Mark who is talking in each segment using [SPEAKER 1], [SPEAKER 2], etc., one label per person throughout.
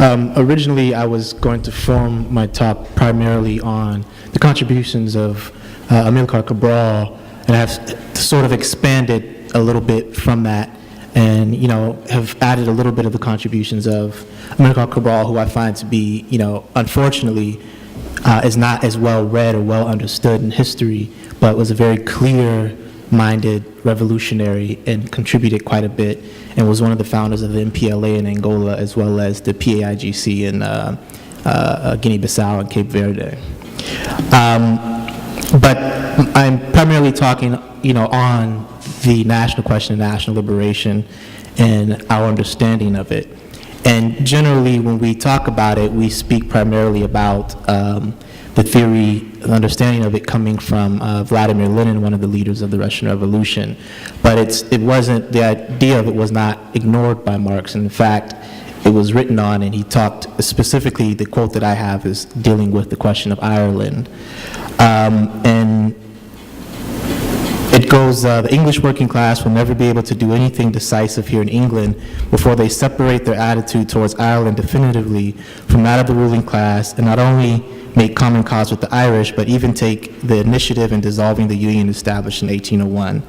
[SPEAKER 1] Originally, I was going to form my talk primarily on the contributions of Amilcar Cabral, and I've sort of expanded a little bit from that, and have added a little bit of the contributions of Amilcar Cabral, who I find to be, unfortunately, is not as well read or well understood in history, but was a very clear-minded revolutionary and contributed quite a bit, and was one of the founders of the MPLA in Angola, as well as the PAIGC in Guinea-Bissau and Cape Verde. But I'm primarily talking, on the national question of national liberation and our understanding of it. And generally, when we talk about it, we speak primarily about the theory, the understanding of it coming from Vladimir Lenin, one of the leaders of the Russian Revolution. But the idea of it was not ignored by Marx. In fact, it was written on, and he talked specifically, the quote that I have is dealing with the question of Ireland. And it goes, the English working class will never be able to do anything decisive here in England before they separate their attitude towards Ireland definitively from that of the ruling class, and not only make common cause with the Irish, but even take the initiative in dissolving the union established in 1801.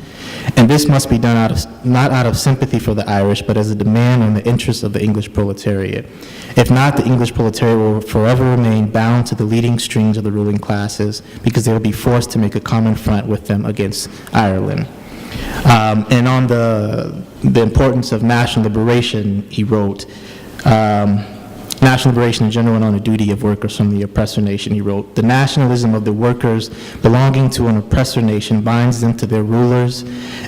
[SPEAKER 1] And this must be done not out of sympathy for the Irish, but as a demand on the interests of the English proletariat. If not, the English proletariat will forever remain bound to the leading strings of the ruling classes, because they will be forced to make a common front with them against Ireland. And on the importance of national liberation, he wrote, national liberation in general and on the duty of workers from the oppressor nation, he wrote, the nationalism of the workers belonging to an oppressor nation binds them to their rulers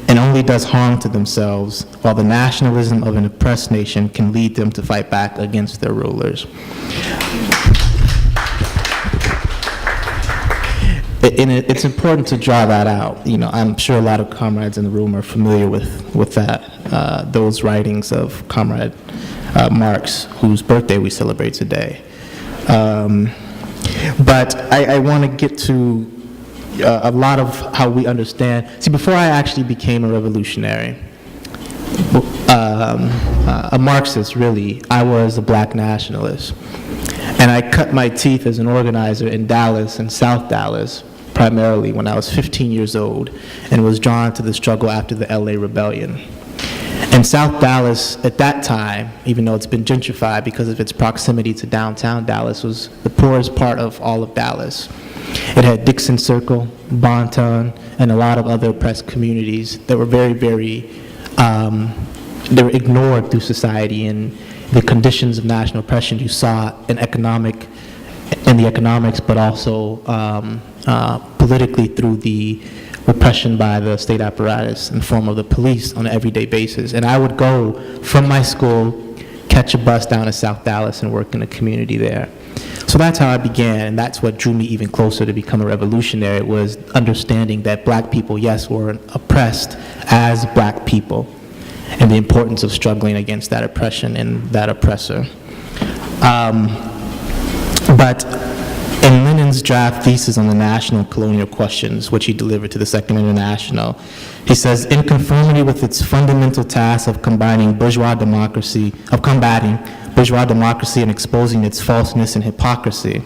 [SPEAKER 1] and only does harm to themselves, while the nationalism of an oppressed nation can lead them to fight back against their rulers. And it's important to draw that out. I'm sure a lot of comrades in the room are familiar with that, those writings of Comrade Marx, whose birthday we celebrate today. But I want to get to a lot of how we understand. See, before I actually became a revolutionary, a Marxist really, I was a black nationalist. And I cut my teeth as an organizer in Dallas and South Dallas, primarily when I was 15 years old, and was drawn to the struggle after the LA Rebellion. And South Dallas, at that time, even though it's been gentrified because of its proximity to downtown Dallas, was the poorest part of all of Dallas. It had Dixon Circle, Bonton, and a lot of other oppressed communities that were very, very, they were ignored through society, and the conditions of national oppression you saw in the economics, but also politically through the repression by the state apparatus in the form of the police on an everyday basis. And I would go from my school, catch a bus down to South Dallas and work in the community there. So that's how I began, and that's what drew me even closer to become a revolutionary, was understanding that black people, yes, were oppressed as black people, and the importance of struggling against that oppression and that oppressor. But in Lenin's draft thesis on the national colonial questions, which he delivered to the Second International, he says, in conformity with its fundamental task of combating bourgeois democracy and exposing its falseness and hypocrisy.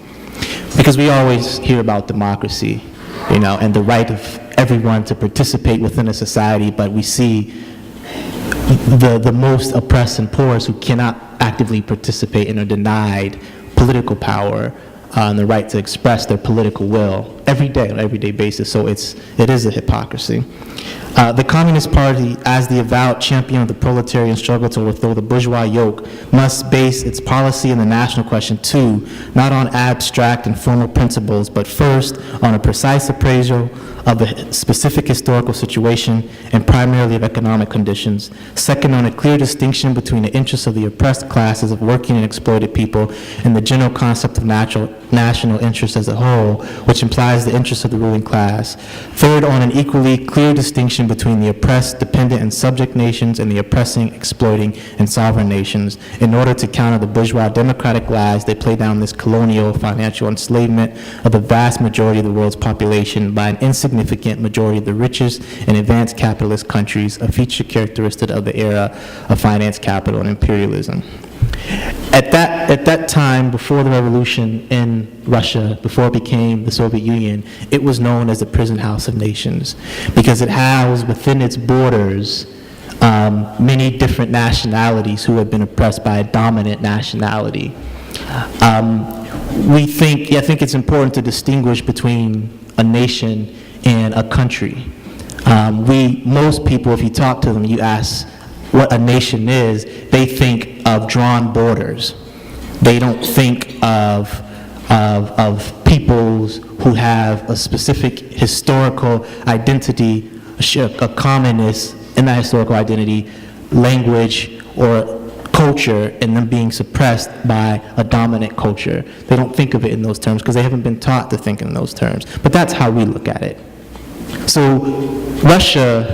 [SPEAKER 1] Because we always hear about democracy, and the right of everyone to participate within a society, but we see the most oppressed and poorest who cannot actively participate and are denied political power and the right to express their political will every day, on an everyday basis. So it is a hypocrisy. The Communist Party, as the avowed champion of the proletarian struggle to overthrow the bourgeois yoke, must base its policy in the national question too, not on abstract and formal principles, but first on a precise appraisal of the specific historical situation and primarily of economic conditions. Second, on a clear distinction between the interests of the oppressed classes of working and exploited people and the general concept of national interest as a whole, which implies the interests of the ruling class. Third, on an equally clear distinction between the oppressed, dependent, and subject nations and the oppressing, exploiting, and sovereign nations, in order to counter the bourgeois democratic lies they play down this colonial financial enslavement of the vast majority of the world's population by an insignificant majority of the richest and advanced capitalist countries, a feature characteristic of the era of finance capital and imperialism. At that time, before the revolution in Russia, before it became the Soviet Union, it was known as the prison house of nations because it housed within its borders many different nationalities who had been oppressed by a dominant nationality. I think it's important to distinguish between a nation and a country. Most people, if you talk to them, you ask what a nation is, they think of drawn borders. They don't think of peoples who have a specific historical identity, a commonness in that historical identity, language, or culture, and them being suppressed by a dominant culture. They don't think of it in those terms because they haven't been taught to think in those terms. But that's how we look at it. So Russia,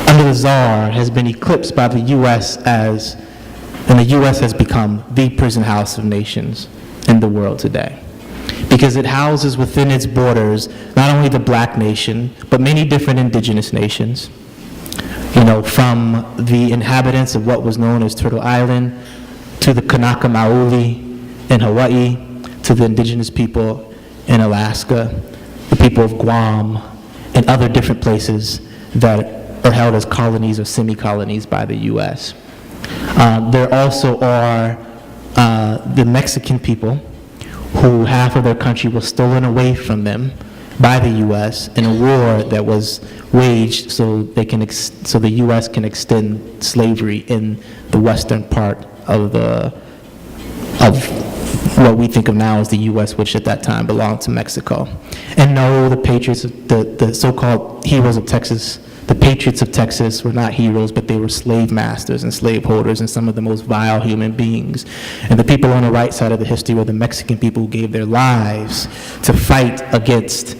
[SPEAKER 1] under the Tsar, has been eclipsed by the U.S. and the U.S. has become the prison house of nations in the world today. Because it houses within its borders not only the black nation, but many different indigenous nations. From the inhabitants of what was known as Turtle Island, to the Kanaka Maoli in Hawaii, to the indigenous people in Alaska, the people of Guam, and other different places that are held as colonies or semi-colonies by the U.S. There also are the Mexican people, who half of their country was stolen away from them by the U.S. in a war that was waged so the U.S. can extend slavery in the western part of what we think of now as the U.S., which at that time belonged to Mexico. And no, the patriots, the so-called heroes of Texas, the patriots of Texas were not heroes, but they were slave masters and slaveholders and some of the most vile human beings. And the people on the right side of the history were the Mexican people who gave their lives to fight against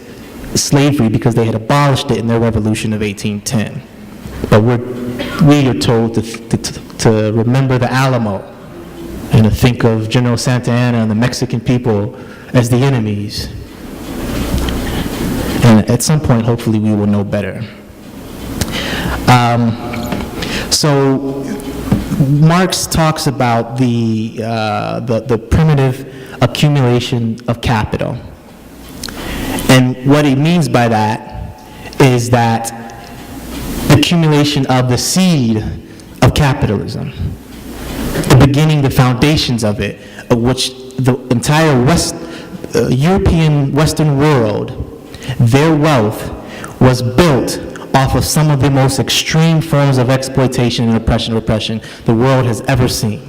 [SPEAKER 1] slavery because they had abolished it in their revolution of 1810. But we are told to remember the Alamo and to think of General Santa Anna and the Mexican people as the enemies. And at some point, hopefully, we will know better. So Marx talks about the primitive accumulation of capital. And what he means by that is that the accumulation of the seed of capitalism, the beginning, the foundations of it, of which the entire European Western world, their wealth was built off of some of the most extreme forms of exploitation and repression the world has ever seen.